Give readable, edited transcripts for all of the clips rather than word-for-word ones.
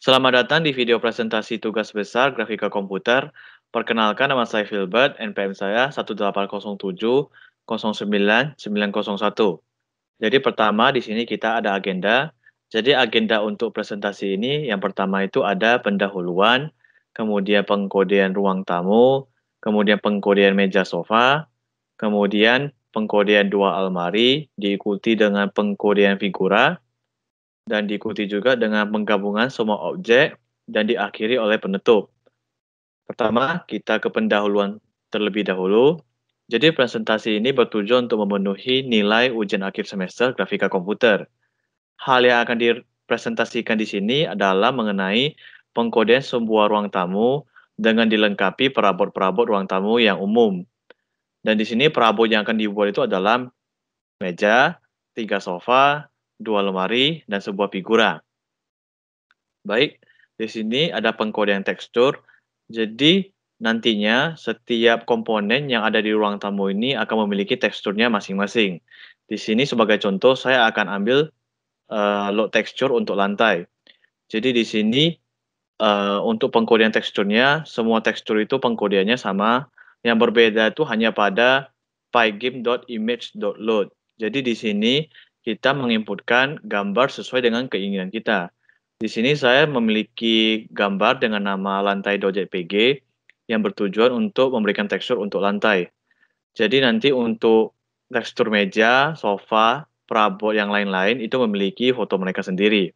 Selamat datang di video presentasi tugas besar grafika komputer. Perkenalkan, nama saya Filbert, NPM saya 180700991. Jadi pertama di sini kita ada agenda. Jadi agenda untuk presentasi ini yang pertama itu ada pendahuluan, kemudian pengkodean ruang tamu, kemudian pengkodean meja sofa, kemudian pengkodean dua almari, diikuti dengan pengkodean figura, dan diikuti juga dengan penggabungan semua objek dan diakhiri oleh penutup. Pertama, kita ke pendahuluan terlebih dahulu. Jadi presentasi ini bertujuan untuk memenuhi nilai ujian akhir semester grafika komputer. Hal yang akan dipresentasikan di sini adalah mengenai pengkodean sebuah ruang tamu dengan dilengkapi perabot-perabot ruang tamu yang umum. Dan di sini perabot yang akan dibuat itu adalah meja, 3 sofa, 2 lemari, dan sebuah figura. Baik, di sini ada pengkodean tekstur. Jadi, nantinya setiap komponen yang ada di ruang tamu ini akan memiliki teksturnya masing-masing. Di sini sebagai contoh, saya akan ambil load texture untuk lantai. Jadi di sini untuk pengkodean teksturnya, semua tekstur itu pengkodeannya sama. Yang berbeda itu hanya pada pygame.image.load. Jadi di sini kita menginputkan gambar sesuai dengan keinginan kita. Di sini saya memiliki gambar dengan nama lantai.jpg yang bertujuan untuk memberikan tekstur untuk lantai. Jadi nanti untuk tekstur meja, sofa, perabot yang lain-lain itu memiliki foto mereka sendiri.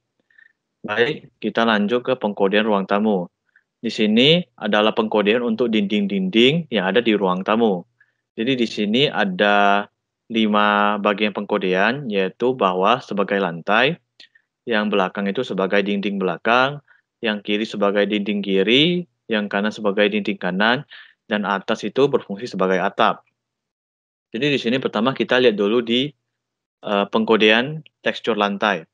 Baik, kita lanjut ke pengkodean ruang tamu. Di sini adalah pengkodean untuk dinding-dinding yang ada di ruang tamu. Jadi di sini ada 5 bagian pengkodean, yaitu bawah sebagai lantai, yang belakang itu sebagai dinding belakang, yang kiri sebagai dinding kiri, yang kanan sebagai dinding kanan, dan atas itu berfungsi sebagai atap. Jadi di sini pertama kita lihat dulu di pengkodean tekstur lantai.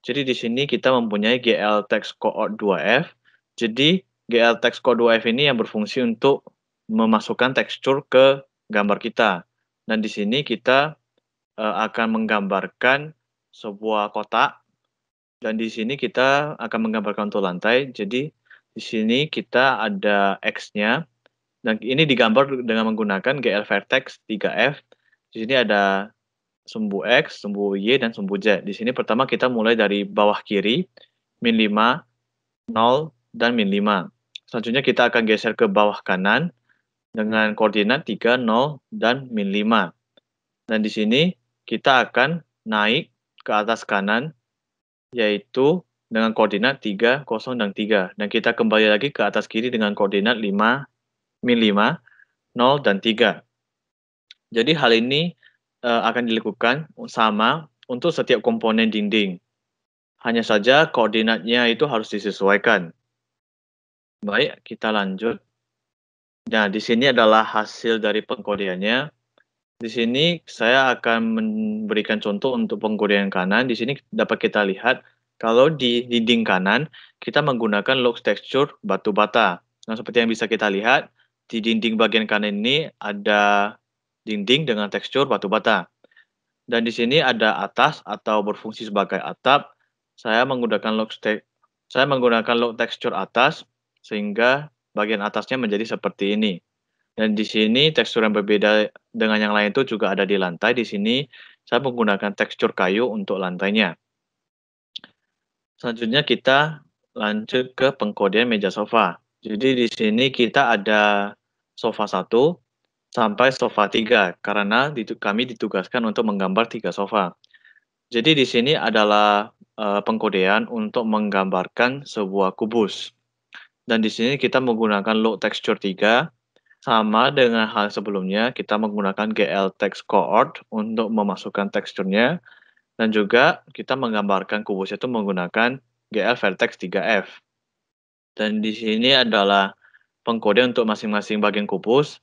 Jadi di sini kita mempunyai GL Text Coord 2F. Jadi GL Text Coord 2F ini yang berfungsi untuk memasukkan tekstur ke gambar kita. Dan di sini kita akan menggambarkan sebuah kotak, dan di sini kita akan menggambarkan untuk lantai. Jadi di sini kita ada X-nya, dan ini digambar dengan menggunakan GL Vertex 3F. Di sini ada sumbu X, sumbu Y, dan sumbu Z. Di sini pertama kita mulai dari bawah kiri, min 5, 0, dan min 5. Selanjutnya kita akan geser ke bawah kanan dengan koordinat 3, 0, dan min 5. Dan di sini kita akan naik ke atas kanan, yaitu dengan koordinat 3, 0, dan 3. Dan kita kembali lagi ke atas kiri dengan koordinat 5, min 5, 0, dan 3. Jadi hal ini akan dilakukan sama untuk setiap komponen dinding. Hanya saja koordinatnya itu harus disesuaikan. Baik, kita lanjut. Nah, di sini adalah hasil dari pengkodeannya. Di sini saya akan memberikan contoh untuk pengkodean kanan. Di sini dapat kita lihat kalau di dinding kanan kita menggunakan log texture batu bata. Nah, seperti yang bisa kita lihat di dinding bagian kanan ini ada dinding dengan tekstur batu bata. Dan di sini ada atas atau berfungsi sebagai atap. Saya menggunakan log texture atas sehingga bagian atasnya menjadi seperti ini. Dan di sini tekstur yang berbeda dengan yang lain itu juga ada di lantai. Di sini saya menggunakan tekstur kayu untuk lantainya. Selanjutnya kita lanjut ke pengkodean meja sofa. Jadi di sini kita ada sofa 1 sampai sofa 3 karena kami ditugaskan untuk menggambar 3 sofa. Jadi di sini adalah pengkodean untuk menggambarkan sebuah kubus. Dan di sini kita menggunakan log texture 3. Sama dengan hal sebelumnya, kita menggunakan GL Text Coord untuk memasukkan teksturnya, dan juga kita menggambarkan kubus itu menggunakan GL Vertex 3F. Dan di sini adalah pengkodean untuk masing-masing bagian kubus.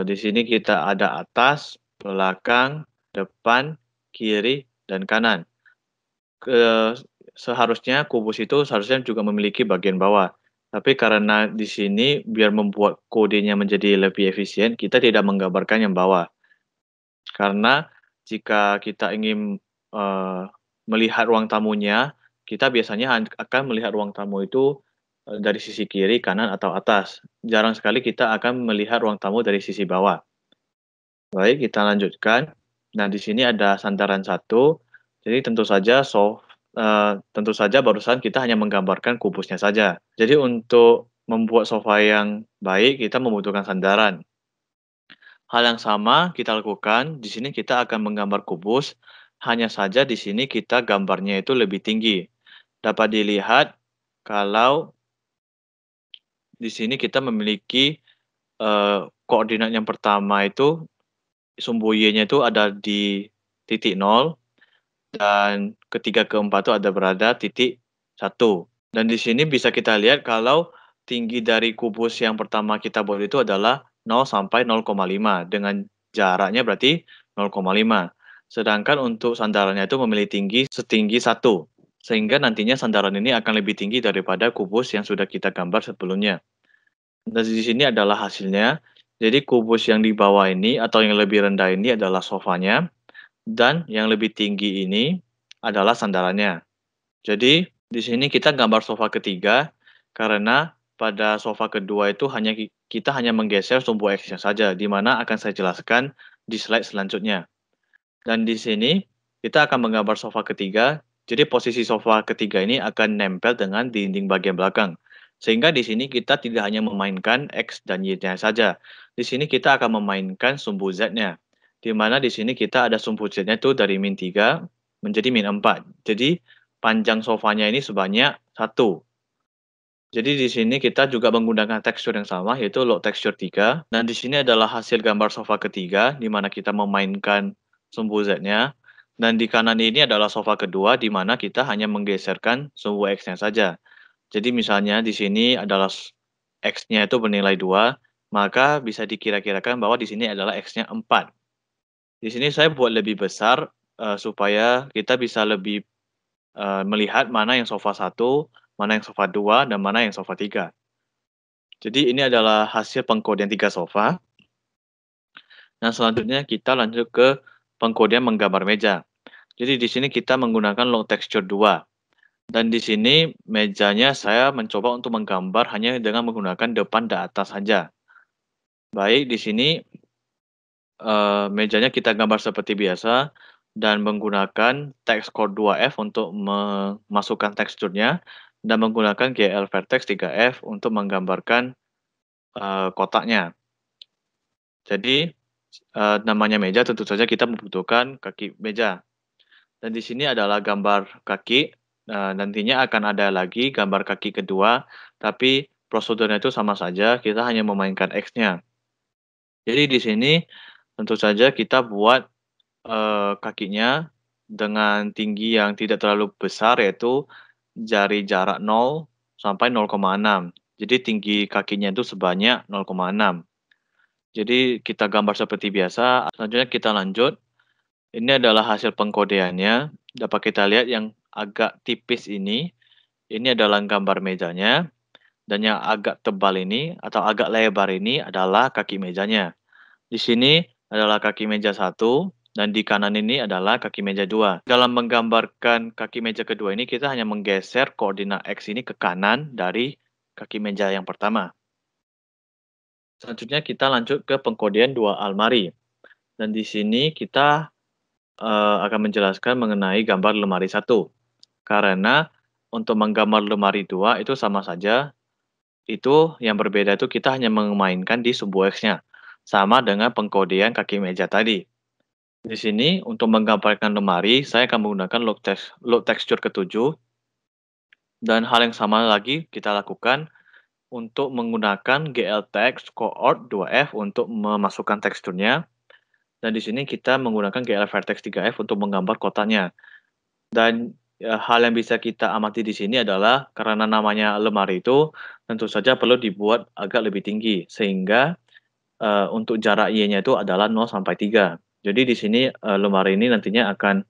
Di sini kita ada atas, belakang, depan, kiri, dan kanan. Seharusnya kubus itu juga memiliki bagian bawah. Tapi karena di sini biar membuat kodenya menjadi lebih efisien, kita tidak menggambarkan yang bawah. Karena jika kita ingin melihat ruang tamunya kita biasanya akan melihat ruang tamu itu, dari sisi kiri, kanan, atau atas. Jarang sekali kita akan melihat ruang tamu dari sisi bawah. Baik, kita lanjutkan. Nah, di sini ada sandaran satu. Jadi tentu saja barusan kita hanya menggambarkan kubusnya saja. Jadi untuk membuat sofa yang baik, kita membutuhkan sandaran. Hal yang sama kita lakukan, di sini kita akan menggambar kubus, hanya saja di sini kita gambarnya itu lebih tinggi. Dapat dilihat kalau di sini kita memiliki, koordinat yang pertama itu sumbu Y-nya itu ada di titik nol dan ketiga, keempat itu ada berada titik satu. Dan di sini bisa kita lihat kalau tinggi dari kubus yang pertama kita buat itu adalah 0 sampai 0,5 dengan jaraknya berarti 0,5. Sedangkan untuk sandarannya itu memiliki tinggi setinggi satu, sehingga nantinya sandaran ini akan lebih tinggi daripada kubus yang sudah kita gambar sebelumnya. Dan di sini adalah hasilnya. Jadi kubus yang di bawah ini atau yang lebih rendah ini adalah sofanya, dan yang lebih tinggi ini adalah sandarannya. Jadi, di sini kita gambar sofa ketiga, karena pada sofa kedua itu kita hanya menggeser sumbu X-nya saja, di mana akan saya jelaskan di slide selanjutnya. Dan di sini kita akan menggambar sofa ketiga, jadi posisi sofa ketiga ini akan nempel dengan dinding bagian belakang. Sehingga di sini kita tidak hanya memainkan X dan Y-nya saja. Di sini kita akan memainkan sumbu Z-nya. Di mana di sini kita ada sumbu Z-nya itu dari -3 menjadi -4. Jadi panjang sofanya ini sebanyak 1. Jadi di sini kita juga menggunakan tekstur yang sama, yaitu lock texture 3. Dan di sini adalah hasil gambar sofa ketiga, di mana kita memainkan sumbu Z-nya. Dan di kanan ini adalah sofa kedua, di mana kita hanya menggeserkan sumbu X-nya saja. Jadi misalnya di sini adalah X-nya itu bernilai 2, maka bisa dikira-kirakan bahwa di sini adalah X-nya 4. Di sini saya buat lebih besar, supaya kita bisa lebih melihat mana yang sofa satu, mana yang sofa 2, dan mana yang sofa 3. Jadi ini adalah hasil pengkodean 3 sofa. Nah, selanjutnya kita lanjut ke pengkodean menggambar meja. Jadi di sini kita menggunakan lock texture 2. Dan di sini mejanya saya mencoba untuk menggambar hanya dengan menggunakan depan dan atas saja. Baik, di sini, mejanya kita gambar seperti biasa dan menggunakan text code 2F untuk memasukkan teksturnya dan menggunakan GL vertex 3F untuk menggambarkan, kotaknya. Jadi, namanya meja tentu saja kita membutuhkan kaki meja. Dan di sini adalah gambar kaki, nantinya akan ada lagi gambar kaki kedua, tapi prosedurnya itu sama saja, kita hanya memainkan X-nya. Jadi di sini tentu saja kita buat, kakinya dengan tinggi yang tidak terlalu besar, yaitu dari jarak 0 sampai 0,6. Jadi tinggi kakinya itu sebanyak 0,6. Jadi kita gambar seperti biasa, selanjutnya kita lanjut. Ini adalah hasil pengkodeannya, dapat kita lihat yang agak tipis ini adalah gambar mejanya, dan yang agak tebal ini atau agak lebar ini adalah kaki mejanya. Di sini adalah kaki meja satu, dan di kanan ini adalah kaki meja 2. Dalam menggambarkan kaki meja kedua ini, kita hanya menggeser koordinat X ini ke kanan dari kaki meja yang pertama. Selanjutnya kita lanjut ke pengkodean 2 almari. Dan di sini kita akan menjelaskan mengenai gambar lemari satu. Karena untuk menggambar lemari 2 itu sama saja, itu yang berbeda itu kita hanya memainkan di sumbu X-nya, sama dengan pengkodean kaki meja tadi. Di sini untuk menggambarkan lemari, saya akan menggunakan lock texture ke-7, dan hal yang sama lagi kita lakukan untuk menggunakan GL text coord 2F untuk memasukkan teksturnya, dan di sini kita menggunakan GL vertex 3F untuk menggambar kotaknya. Dan, hal yang bisa kita amati di sini adalah karena namanya lemari itu tentu saja perlu dibuat agak lebih tinggi, sehingga, untuk jarak Y-nya itu adalah 0 sampai 3. Jadi di sini, lemari ini nantinya akan,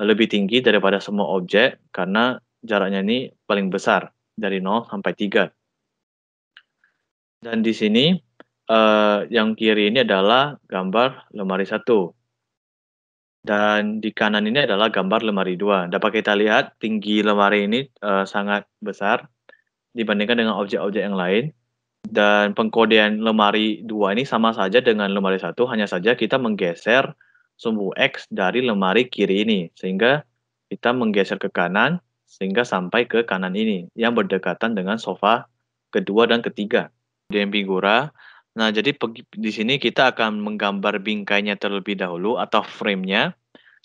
lebih tinggi daripada semua objek karena jaraknya ini paling besar, dari 0 sampai 3. Dan di sini, yang kiri ini adalah gambar lemari satu. Dan di kanan ini adalah gambar lemari 2. Dapat kita lihat tinggi lemari ini, sangat besar dibandingkan dengan objek-objek yang lain, dan pengkodean lemari 2 ini sama saja dengan lemari 1, hanya saja kita menggeser sumbu X dari lemari kiri ini, sehingga kita menggeser ke kanan, sehingga sampai ke kanan ini, yang berdekatan dengan sofa kedua dan ketiga. Kemudian figura, nah jadi di sini kita akan menggambar bingkainya terlebih dahulu atau frame-nya.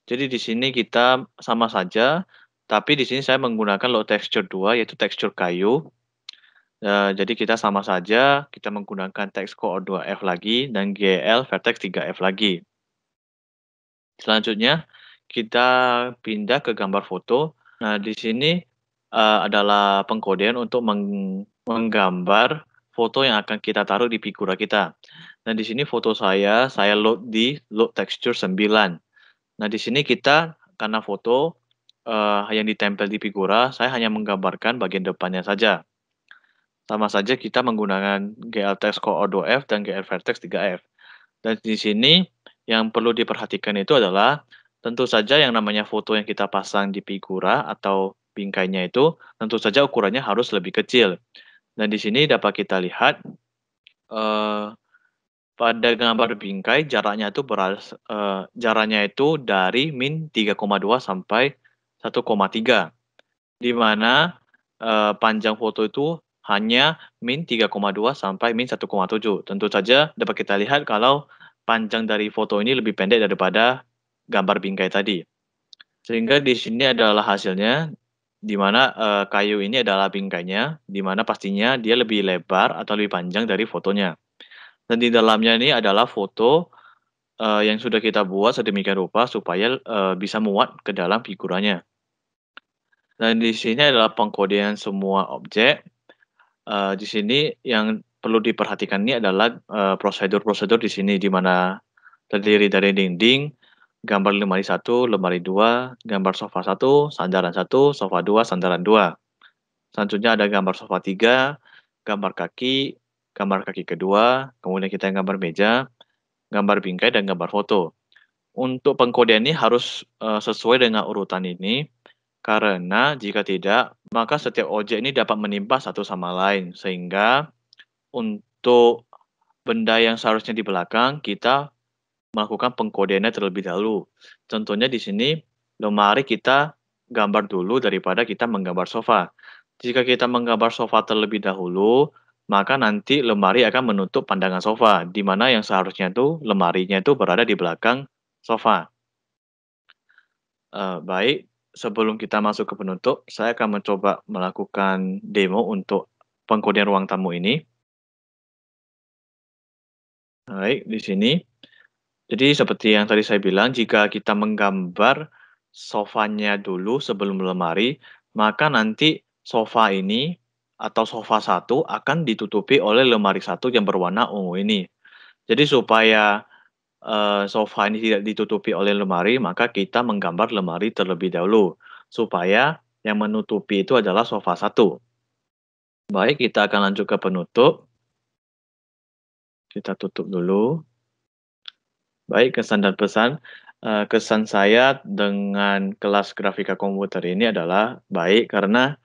Jadi di sini kita sama saja, tapi di sini saya menggunakan low texture 2, yaitu tekstur kayu. Jadi kita sama saja, kita menggunakan text core 2F lagi dan GL vertex 3F lagi. Selanjutnya, kita pindah ke gambar foto. Nah, di sini, adalah pengkodean untuk menggambar foto yang akan kita taruh di figura kita. Nah, di sini foto saya load di load texture 9. Nah, di sini kita karena foto, yang ditempel di figura, saya hanya menggambarkan bagian depannya saja. Sama saja kita menggunakan GL Text Core 2F dan GL Vertex 3F. Dan di sini yang perlu diperhatikan itu adalah tentu saja yang namanya foto yang kita pasang di figura atau bingkainya itu tentu saja ukurannya harus lebih kecil. Dan di sini dapat kita lihat, eee, pada gambar bingkai jaraknya itu dari -3,2 sampai 1,3. Di mana, panjang foto itu hanya -3,2 sampai -1,7. Tentu saja dapat kita lihat kalau panjang dari foto ini lebih pendek daripada gambar bingkai tadi. Sehingga di sini adalah hasilnya, di mana, kayu ini adalah bingkainya, di mana pastinya dia lebih lebar atau lebih panjang dari fotonya. Dan di dalamnya ini adalah foto, yang sudah kita buat sedemikian rupa supaya, bisa muat ke dalam figuranya. Dan di sini adalah pengkodean semua objek. Di sini yang perlu diperhatikan ini adalah, prosedur-prosedur di sini, di mana terdiri dari dinding, gambar lemari 2, gambar sofa 1, sandaran 1, sofa 2, sandaran 2. Selanjutnya ada gambar sofa 3, gambar kaki kedua, kemudian kita yang gambar meja, gambar bingkai, dan gambar foto. Untuk pengkodean ini harus, sesuai dengan urutan ini, karena jika tidak, maka setiap objek ini dapat menimpa satu sama lain, sehingga untuk benda yang seharusnya di belakang, kita melakukan pengkodeannya terlebih dahulu. Contohnya di sini, lemari kita gambar dulu daripada kita menggambar sofa. Jika kita menggambar sofa terlebih dahulu, maka nanti lemari akan menutup pandangan sofa, di mana yang seharusnya itu lemarinya itu berada di belakang sofa. Baik, sebelum kita masuk ke penutup, saya akan mencoba melakukan demo untuk pengkodean ruang tamu ini. Baik, di sini. Jadi seperti yang tadi saya bilang, jika kita menggambar sofanya dulu sebelum lemari, maka nanti sofa ini atau sofa satu akan ditutupi oleh lemari satu yang berwarna ungu ini. Jadi supaya, sofa ini tidak ditutupi oleh lemari, maka kita menggambar lemari terlebih dahulu, supaya yang menutupi itu adalah sofa satu. Baik, kita akan lanjut ke penutup. Kita tutup dulu. Baik, kesan dan pesan. Kesan saya dengan kelas grafika komputer ini adalah baik karena,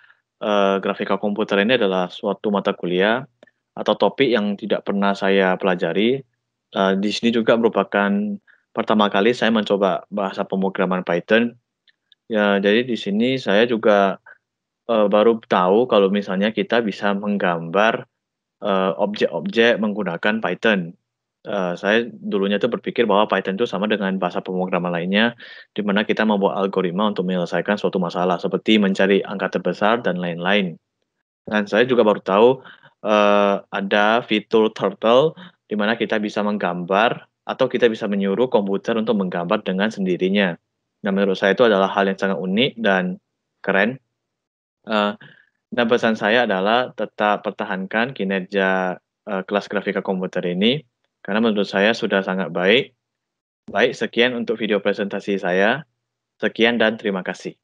grafika komputer ini adalah suatu mata kuliah atau topik yang tidak pernah saya pelajari. Di sini juga merupakan pertama kali saya mencoba bahasa pemrograman Python. Ya, jadi di sini saya juga, baru tahu kalau misalnya kita bisa menggambar, objek-objek menggunakan Python. Saya dulunya tuh berpikir bahwa Python itu sama dengan bahasa pemrograman lainnya, di mana kita membuat algoritma untuk menyelesaikan suatu masalah, seperti mencari angka terbesar dan lain-lain. Dan saya juga baru tahu, ada fitur Turtle, di mana kita bisa menggambar atau kita bisa menyuruh komputer untuk menggambar dengan sendirinya. Nah, menurut saya itu adalah hal yang sangat unik dan keren. Eee, dan pesan saya adalah tetap pertahankan kinerja, kelas grafika komputer ini, karena menurut saya sudah sangat baik. Baik, sekian untuk video presentasi saya. Sekian dan terima kasih.